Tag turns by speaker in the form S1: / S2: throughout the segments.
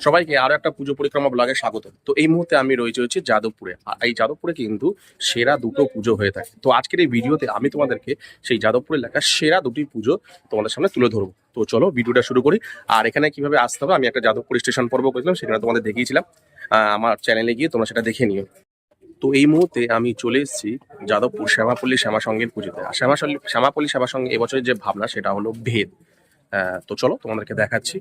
S1: সবাইকে আরো একটা পুজো পরিক্রমা ব্লগে স্বাগত। তো এই মুহূর্তে আমি রয়েছে যাদবপুরে। আর এই যাদবপুরে কিন্তু সেরা দুটো পুজো হয়ে থাকে। তো আজকের এই ভিডিওতে আমি তোমাদেরকে সেই যাদবপুরে লেখা সেরা দুটি পুজো তোমাদের সামনে তুলে ধরবো। তো চলো ভিডিওটা শুরু করি। আর এখানে কিভাবে আসতে হবে আমি একটা যাদবপুর স্টেশন পর্ব করেছিলাম, সেখানে তোমাদের দেখিয়েছিলাম। আমার চ্যানেলে গিয়ে তোমরা সেটা দেখে নিও। তো এই মুহূর্তে আমি চলে এসেছি যাদবপুর শ্যামাপল্লী শ্যামা সঙ্গের পুজোতে। আর শ্যামাপল্লী শ্যামা সঙ্গে এবছরের যে ভাবনা সেটা হলো ভেদ। তো চলো তোমাদেরকে দেখাচ্ছি।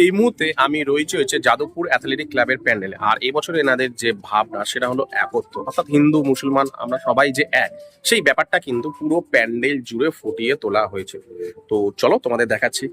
S1: এই মুহূর্তে আমি রয়েছে যাদবপুর অ্যাথলেটিক ক্লাবের প্যান্ডেলে। আর এবছর এনাদের যে ভাবনা সেটা হলো একত্র, অর্থাৎ হিন্দু মুসলমান আমরা সবাই যে এক, সেই ব্যাপারটা কিন্তু পুরো প্যান্ডেল জুড়ে ফুটিয়ে তোলা হয়েছে। তো চলো তোমাদের দেখাচ্ছি।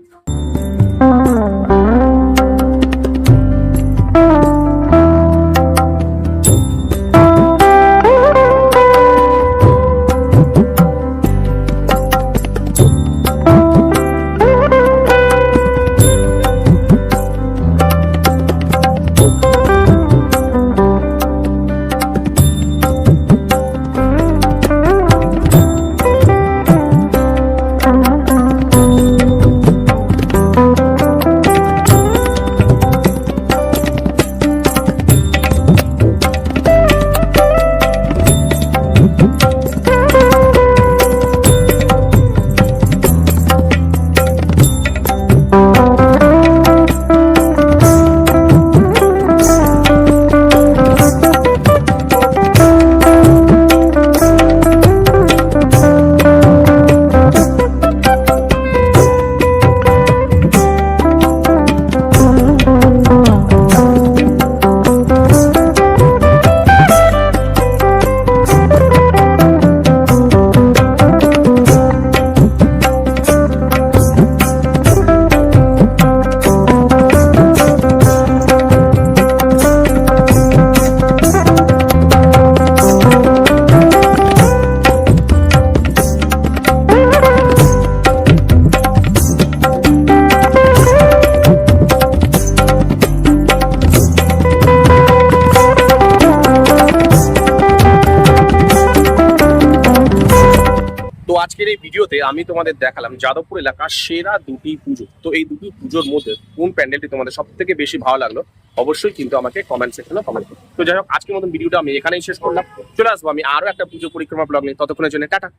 S1: তো আজকের এই ভিডিওতে আমি তোমাদের দেখালাম যাদবপুর এলাকার সেরা দুটি পুজো। তো এই দুটি পুজোর মধ্যে কোন প্যান্ডেলটি তোমাদের সব থেকে বেশি ভালো লাগলো অবশ্যই কিন্তু আমাকে কমেন্ট সেকশনে কমেন্ট করো। তো যাই হোক, আজকের মতন ভিডিওটা আমি এখানেই শেষ করলাম। চলে আসবো আমি আরো একটা পুজো পরিক্রমা ব্লগ নিয়ে। ততক্ষণের জন্য টাটা।